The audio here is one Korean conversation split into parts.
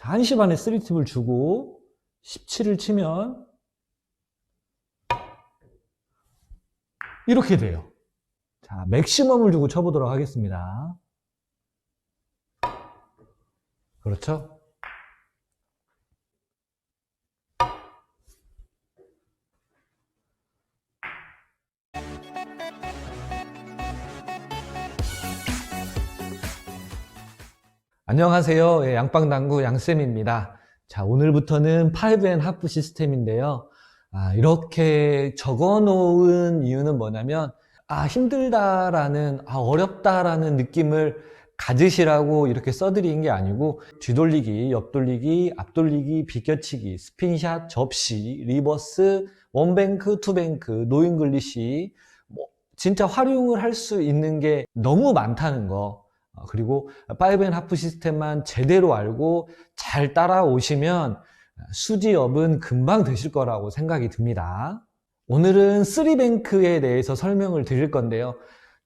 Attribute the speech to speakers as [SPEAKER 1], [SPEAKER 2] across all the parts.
[SPEAKER 1] 자, 1시 반에 3팁을 주고 17을 치면 이렇게 돼요. 자, 맥시멈을 주고 쳐보도록 하겠습니다. 그렇죠? 안녕하세요. 예, 양빵당구 양쌤입니다. 자, 오늘부터는 5&하프 시스템인데요. 이렇게 적어 놓은 이유는 뭐냐면, 힘들다라는, 어렵다라는 느낌을 가지시라고 이렇게 써드린 게 아니고, 뒤돌리기, 옆돌리기, 앞돌리기, 비껴치기, 스핀샷, 접시, 리버스, 원뱅크, 투뱅크, 노잉글리시, 진짜 활용을 할 수 있는 게 너무 많다는 거. 그리고 5&하프 시스템만 제대로 알고 잘 따라오시면 수지업은 금방 되실 거라고 생각이 듭니다. 오늘은 3뱅크에 대해서 설명을 드릴 건데요.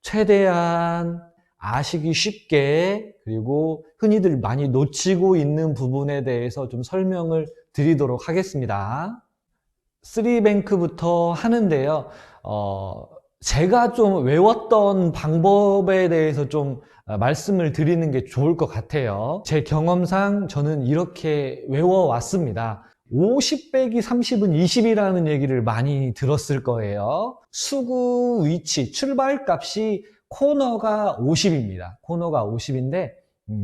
[SPEAKER 1] 최대한 아시기 쉽게, 그리고 흔히들 많이 놓치고 있는 부분에 대해서 좀 설명을 드리도록 하겠습니다. 3뱅크부터 하는데요. 제가 좀 외웠던 방법에 대해서 좀 말씀을 드리는 게 좋을 것 같아요. 제 경험상 저는 이렇게 외워왔습니다. 50 빼기 30은 20이라는 얘기를 많이 들었을 거예요. 수구 위치, 출발값이 코너가 50입니다. 코너가 50인데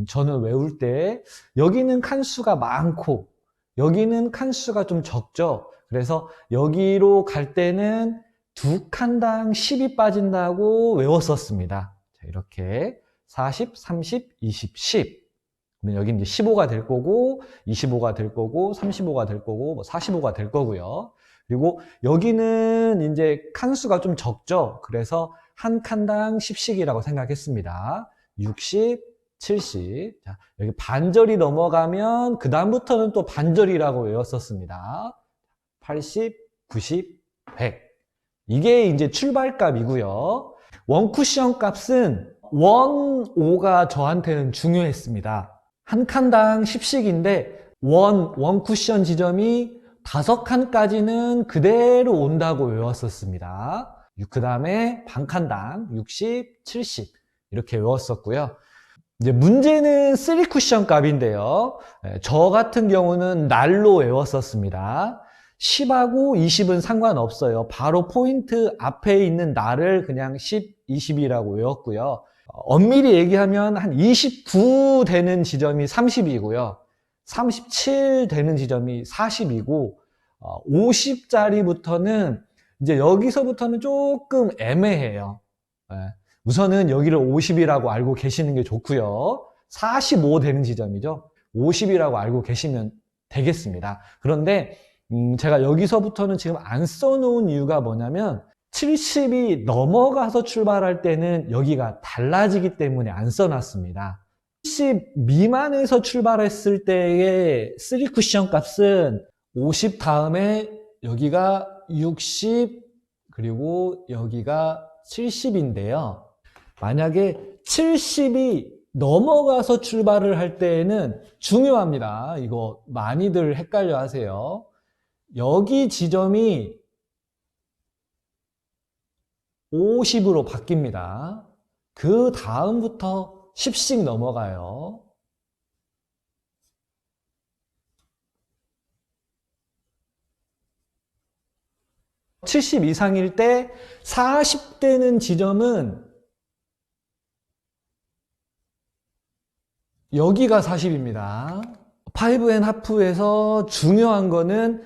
[SPEAKER 1] 저는 외울 때 여기는 칸수가 많고 여기는 칸수가 좀 적죠. 그래서 여기로 갈 때는 두 칸당 10이 빠진다고 외웠었습니다. 자, 이렇게 40, 30, 20, 10. 그러면 여기 이제 15가 될 거고, 25가 될 거고, 35가 될 거고, 45가 될 거고요. 그리고 여기는 이제 칸수가 좀 적죠. 그래서 한 칸당 10씩이라고 생각했습니다. 60, 70. 자, 여기 반절이 넘어가면 그 다음부터는 또 반절이라고 외웠었습니다. 80, 90, 100. 이게 이제 출발값이고요. 원쿠션 값은 1,5가 저한테는 중요했습니다. 한 칸당 10씩인데 원쿠션 지점이 5칸까지는 그대로 온다고 외웠었습니다. 그 다음에 반칸당 60, 70 이렇게 외웠었고요. 이제 문제는 3쿠션 값인데요. 저 같은 경우는 날로 외웠었습니다. 10하고 20은 상관없어요. 바로 포인트 앞에 있는 날을 그냥 10, 20이라고 외웠고요. 엄밀히 얘기하면 한 29 되는 지점이 30이고요. 37 되는 지점이 40이고 50짜리부터는 이제 여기서부터는 조금 애매해요. 우선은 여기를 50이라고 알고 계시는 게 좋고요. 45 되는 지점이죠. 50이라고 알고 계시면 되겠습니다. 그런데 제가 여기서부터는 지금 안 써놓은 이유가 뭐냐면 70이 넘어가서 출발할 때는 여기가 달라지기 때문에 안 써놨습니다. 70 미만에서 출발했을 때의 3쿠션 값은 50 다음에 여기가 60 그리고 여기가 70인데요. 만약에 70이 넘어가서 출발을 할 때에는 중요합니다. 이거 많이들 헷갈려 하세요. 여기 지점이 50으로 바뀝니다. 그 다음부터 10씩 넘어가요. (70) 이상일 때 40 되는 지점은 여기가 40입니다. 5&하프에서 중요한 거는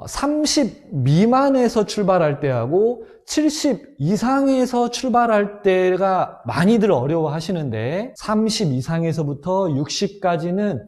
[SPEAKER 1] 30 미만에서 출발할 때하고 70 이상에서 출발할 때가 많이들 어려워 하시는데 30 이상에서부터 60까지는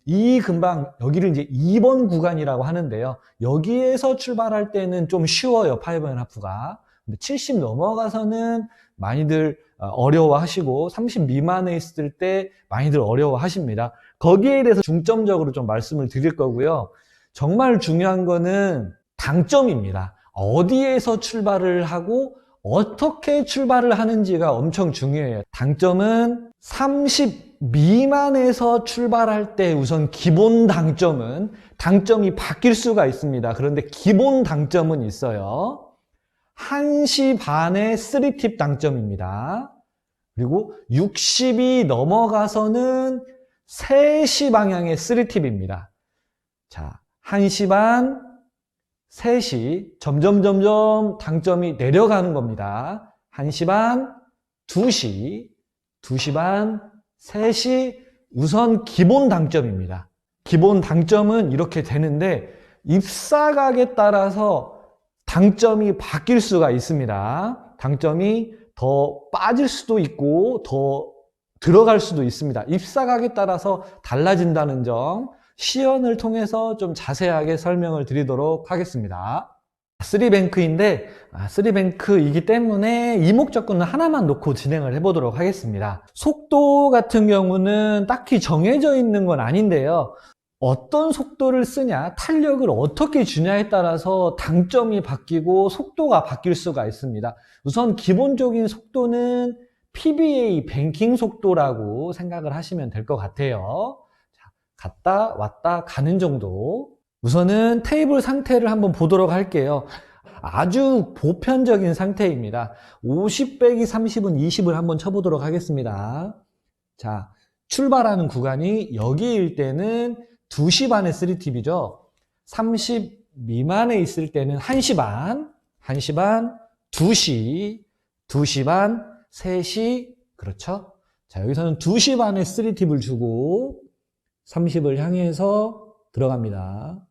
[SPEAKER 1] 이 금방 여기를 이제 2번 구간이라고 하는데요. 여기에서 출발할 때는 좀 쉬워요. 5&하프가. 근데 70 넘어가서는 많이들 어려워 하시고 30 미만에 있을 때 많이들 어려워 하십니다. 거기에 대해서 중점적으로 좀 말씀을 드릴 거고요. 정말 중요한 거는 당점입니다. 어디에서 출발을 하고 어떻게 출발을 하는지가 엄청 중요해요. 당점은 30 미만에서 출발할 때 우선 기본 당점은 당점이 바뀔 수가 있습니다. 그런데 기본 당점은 있어요. 1시 반에 3팁 당점입니다. 그리고 60이 넘어가서는 3시 방향의 3팁입니다. 자, 1시 반, 3시, 점점 당점이 내려가는 겁니다. 1시 반, 2시, 2시 반, 3시, 우선 기본 당점입니다. 기본 당점은 이렇게 되는데 입사각에 따라서 당점이 바뀔 수가 있습니다. 당점이 더 빠질 수도 있고 더 들어갈 수도 있습니다. 입사각에 따라서 달라진다는 점 시연을 통해서 좀 자세하게 설명을 드리도록 하겠습니다. 3뱅크인데 3뱅크이기 때문에 이목적분은 하나만 놓고 진행을 해보도록 하겠습니다. 속도 같은 경우는 딱히 정해져 있는 건 아닌데요. 어떤 속도를 쓰냐, 탄력을 어떻게 주냐에 따라서 당점이 바뀌고 속도가 바뀔 수가 있습니다. 우선 기본적인 속도는 PBA 뱅킹 속도라고 생각을 하시면 될 것 같아요. 자, 갔다 왔다 가는 정도. 우선은 테이블 상태를 한번 보도록 할게요. 아주 보편적인 상태입니다. 50 빼기 30은 20을 한번 쳐보도록 하겠습니다. 자, 출발하는 구간이 여기일 때는 2시 반에 3팁이죠. 30 미만에 있을 때는 1시 반, 1시 반, 2시, 2시 반, 3시, 그렇죠? 자, 여기서는 2시 반에 3팁을 주고 30을 향해서 들어갑니다.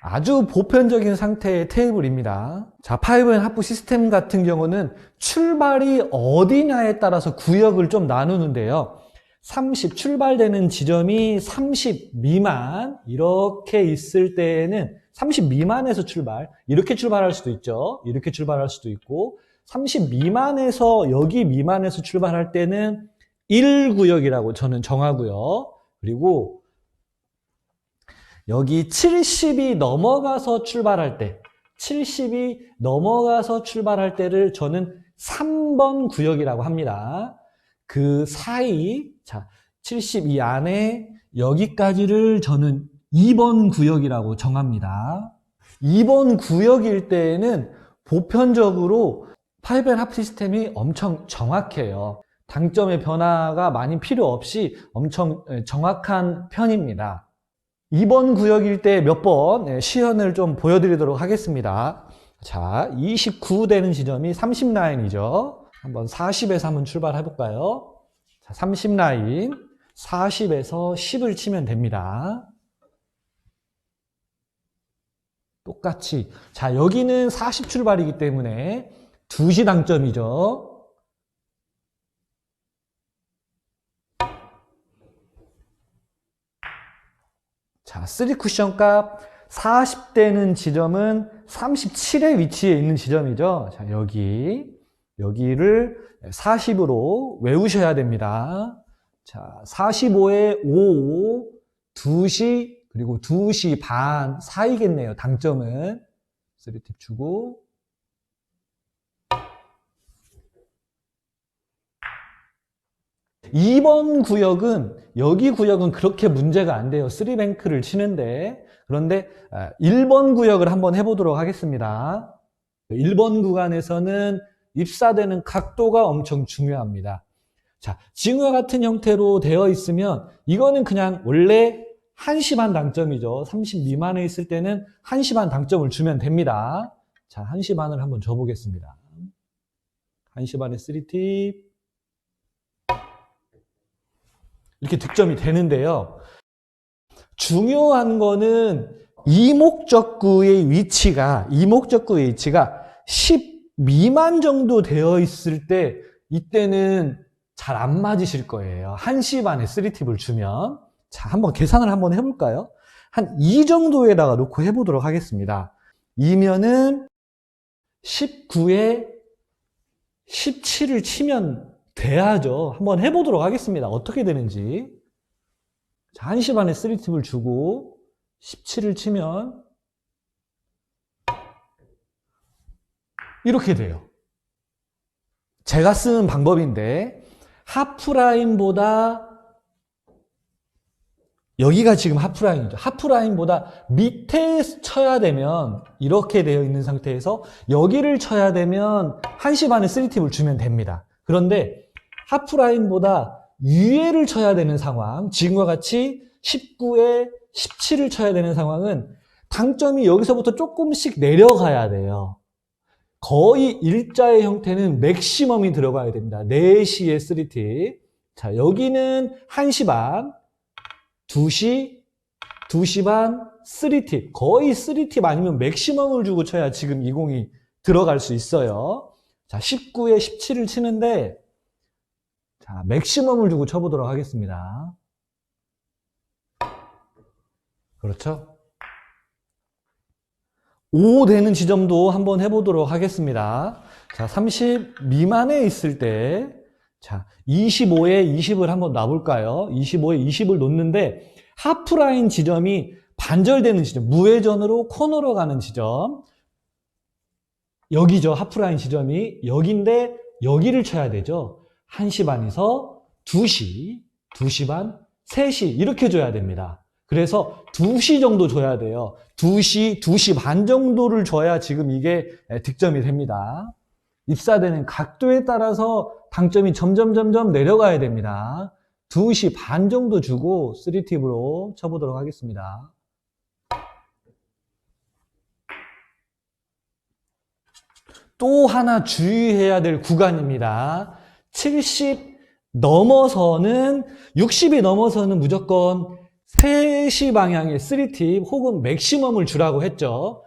[SPEAKER 1] 아주 보편적인 상태의 테이블입니다. 자, 5&하프 시스템 같은 경우는 출발이 어디냐에 따라서 구역을 좀 나누는데요. 30 출발되는 지점이 30 미만 이렇게 있을 때에는 30 미만에서 출발, 이렇게 출발할 수도 있죠. 이렇게 출발할 수도 있고 30 미만에서 여기 미만에서 출발할 때는 1구역이라고 저는 정하고요. 그리고 여기 70이 넘어가서 출발할 때, 70이 넘어가서 출발할 때를 저는 3번 구역이라고 합니다. 그 사이, 자, 72 안에 여기까지를 저는 2번 구역이라고 정합니다. 2번 구역일 때에는 보편적으로 5&하프 시스템이 엄청 정확해요. 당점의 변화가 많이 필요 없이 엄청 정확한 편입니다. 2번 구역일 때 몇 번 시연을 좀 보여드리도록 하겠습니다. 자, 29 되는 지점이 30 라인이죠. 한번 40에서 한번 출발해 볼까요? 자, 30 라인 40에서 10을 치면 됩니다. 똑같이. 자, 여기는 40 출발이기 때문에 2시 당점이죠. 자, 3 쿠션 값 40 되는 지점은 37의 위치에 있는 지점이죠. 자, 여기를 40으로 외우셔야 됩니다. 자, 45에 5, 2시, 그리고 2시 반 사이겠네요. 당점은. 3팁 주고. 여기 구역은 그렇게 문제가 안 돼요. 3뱅크를 치는데. 그런데 1번 구역을 한번 해보도록 하겠습니다. 1번 구간에서는 입사되는 각도가 엄청 중요합니다. 자, 지금과 같은 형태로 되어 있으면 이거는 그냥 원래 1시 반 당점이죠. 30 미만에 있을 때는 1시 반 당점을 주면 됩니다. 자, 1시 반을 한번 줘보겠습니다. 1시 반에 3팁. 이렇게 득점이 되는데요. 중요한 거는 이목적구의 위치가 10 미만 정도 되어 있을 때 이때는 잘 안 맞으실 거예요. 1시 반에 3팁을 주면. 자, 한번 계산을 한번 해볼까요? 한 2 정도에다가 놓고 해보도록 하겠습니다. 2면은 19에 17을 치면 돼야죠. 한번 해보도록 하겠습니다. 어떻게 되는지. 자, 1시 반에 3팁을 주고 17을 치면 이렇게 돼요. 제가 쓰는 방법인데 하프라인보다 여기가 지금 하프라인이죠. 하프라인보다 밑에 쳐야 되면 이렇게 되어 있는 상태에서 여기를 쳐야 되면 1시 반에 3팁을 주면 됩니다. 그런데 하프라인보다 위에를 쳐야 되는 상황, 지금과 같이 19에 17을 쳐야 되는 상황은 당점이 여기서부터 조금씩 내려가야 돼요. 거의 일자의 형태는 맥시멈이 들어가야 됩니다. 4시에 3팁. 자, 여기는 1시 반, 2시, 2시 반, 3팁. 거의 3팁 아니면 맥시멈을 주고 쳐야 지금 이 공이 들어갈 수 있어요. 자, 19에 17을 치는데, 자, 맥시멈을 주고 쳐보도록 하겠습니다. 그렇죠? 5 되는 지점도 한번 해보도록 하겠습니다. 자, 30 미만에 있을 때, 자, 25에 20을 한번 놔볼까요? 25에 20을 놓는데, 하프라인 지점이 반절되는 지점, 무회전으로 코너로 가는 지점, 여기죠. 하프라인 지점이 여기인데, 여기를 쳐야 되죠. 1시 반에서 2시, 2시 반, 3시, 이렇게 줘야 됩니다. 그래서 2시 정도 줘야 돼요. 2시, 2시 반 정도를 줘야 지금 이게 득점이 됩니다. 입사되는 각도에 따라서 당점이 점점 내려가야 됩니다. 2시 반 정도 주고 3팁으로 쳐보도록 하겠습니다. 또 하나 주의해야 될 구간입니다. 70 넘어서는, 60이 넘어서는 무조건 3시 방향의 3팁 혹은 맥시멈을 주라고 했죠.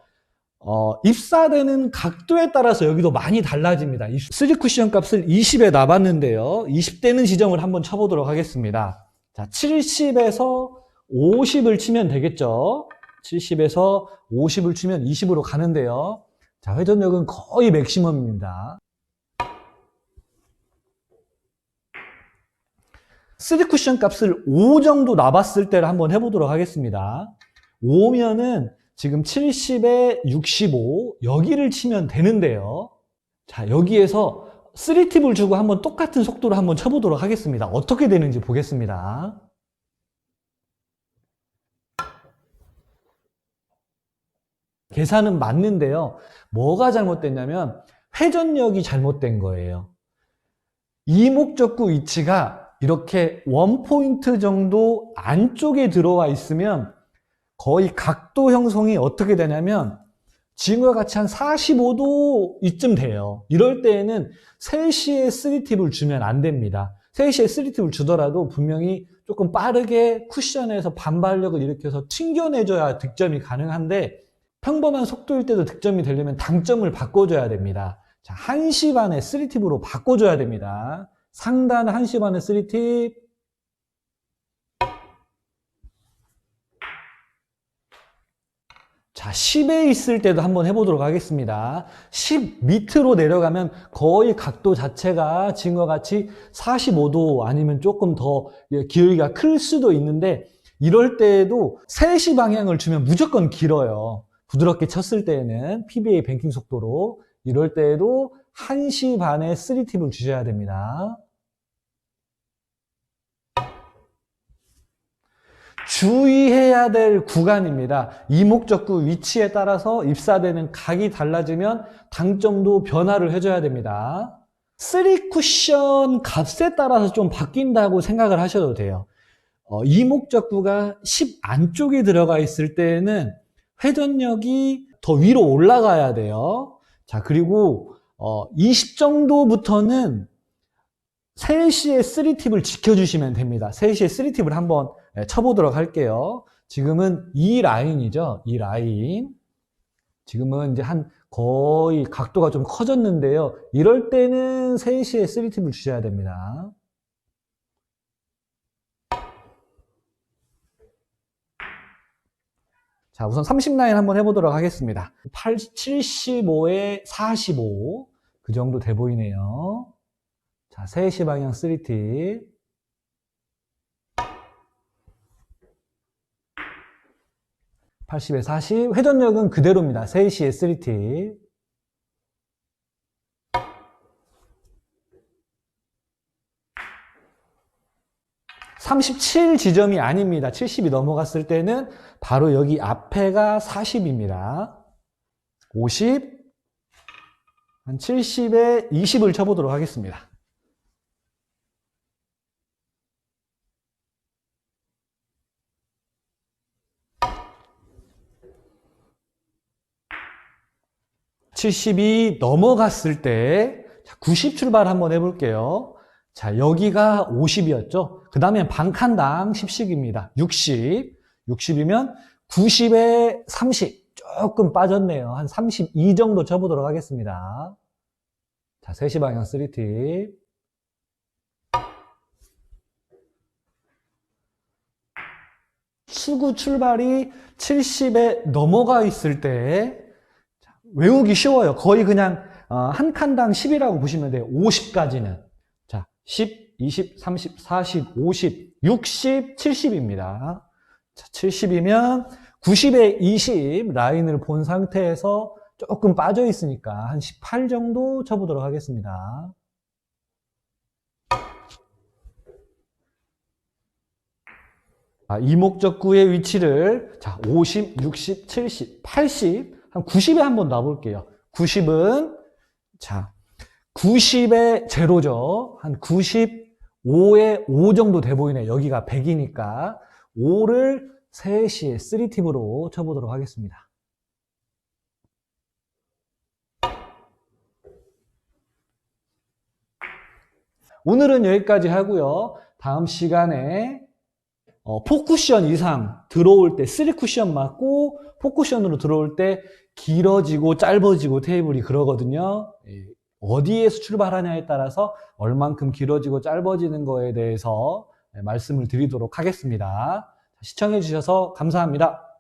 [SPEAKER 1] 입사되는 각도에 따라서 여기도 많이 달라집니다. 3쿠션 값을 20에 놔봤는데요. 20되는 지점을 한번 쳐보도록 하겠습니다. 자, 70에서 50을 치면 되겠죠. 70에서 50을 치면 20으로 가는데요. 자, 회전력은 거의 맥시멈입니다. 3쿠션 값을 5 정도 놔봤을 때를 한번 해보도록 하겠습니다. 5면은 지금 70에 65, 여기를 치면 되는데요. 자, 여기에서 3팁을 주고 한번 똑같은 속도로 한번 쳐보도록 하겠습니다. 어떻게 되는지 보겠습니다. 계산은 맞는데요. 뭐가 잘못됐냐면 회전력이 잘못된 거예요. 이목적구 위치가 이렇게 원포인트 정도 안쪽에 들어와 있으면 거의 각도 형성이 어떻게 되냐면 지금과 같이 한 45도 이쯤 돼요. 이럴 때에는 3시에 3팁을 주면 안 됩니다. 3시에 3팁을 주더라도 분명히 조금 빠르게 쿠션에서 반발력을 일으켜서 튕겨내줘야 득점이 가능한데 평범한 속도일 때도 득점이 되려면 당점을 바꿔줘야 됩니다. 자, 1시 반에 3팁으로 바꿔줘야 됩니다. 상단 1시 반에 3팁. 자, 10에 있을 때도 한번 해보도록 하겠습니다. 10 밑으로 내려가면 거의 각도 자체가 지금과 같이 45도 아니면 조금 더 기울기가 클 수도 있는데 이럴 때에도 3시 방향을 주면 무조건 길어요. 부드럽게 쳤을 때에는 PBA 뱅킹 속도로 이럴 때에도 1시 반에 3팁을 주셔야 됩니다. 주의해야 될 구간입니다. 이목적구 위치에 따라서 입사되는 각이 달라지면 당점도 변화를 해줘야 됩니다. 3쿠션 값에 따라서 좀 바뀐다고 생각을 하셔도 돼요. 이목적구가 10 안쪽에 들어가 있을 때에는 회전력이 더 위로 올라가야 돼요. 자, 그리고 20 정도부터는 3시에 3팁을 지켜주시면 됩니다. 3시에 3팁을 한번 쳐보도록 할게요. 지금은 이 라인이죠. 이 라인. 지금은 이제 거의 각도가 좀 커졌는데요. 이럴 때는 3시에 3팁을 주셔야 됩니다. 자, 우선 30라인 한번 해보도록 하겠습니다. 75에 45. 그 정도 돼 보이네요. 자, 3시 방향 3팁. 80에 40. 회전력은 그대로입니다. 3시에 3팁. 37 지점이 아닙니다. 70이 넘어갔을 때는 바로 여기 앞에가 40입니다. 50, 한 70에 20을 쳐보도록 하겠습니다. (70이) 넘어갔을 때 90 출발 한번 해볼게요. 자, 여기가 50이었죠. 그 다음에 반칸당 10씩입니다. 60. 60이면 90에 30. 조금 빠졌네요. 한 32 정도 쳐보도록 하겠습니다. 자, 3시 방향 3팁. 수구 출발이 70에 넘어가 있을 때 외우기 쉬워요. 거의 그냥 한 칸당 10이라고 보시면 돼요. 50까지는. 자, 10, 20, 30, 40, 50, 60, 70입니다. 자, 70이면 90에 20 라인을 본 상태에서 조금 빠져 있으니까 한 18 정도 쳐보도록 하겠습니다. 이목적구의 위치를 자, 50, 60, 70, 80, 한 90에 한번 놔볼게요. 90은 자, 90에 제로죠. 한 95에 5 정도 돼 보이네. 여기가 100이니까 5를 3시에 3팁으로 쳐보도록 하겠습니다. 오늘은 여기까지 하고요. 다음 시간에 포쿠션 이상 들어올 때 3쿠션 맞고 포쿠션으로 들어올 때 길어지고 짧아지고 테이블이 그러거든요. 어디에서 출발하냐에 따라서 얼만큼 길어지고 짧아지는 거에 대해서 말씀을 드리도록 하겠습니다. 시청해 주셔서 감사합니다.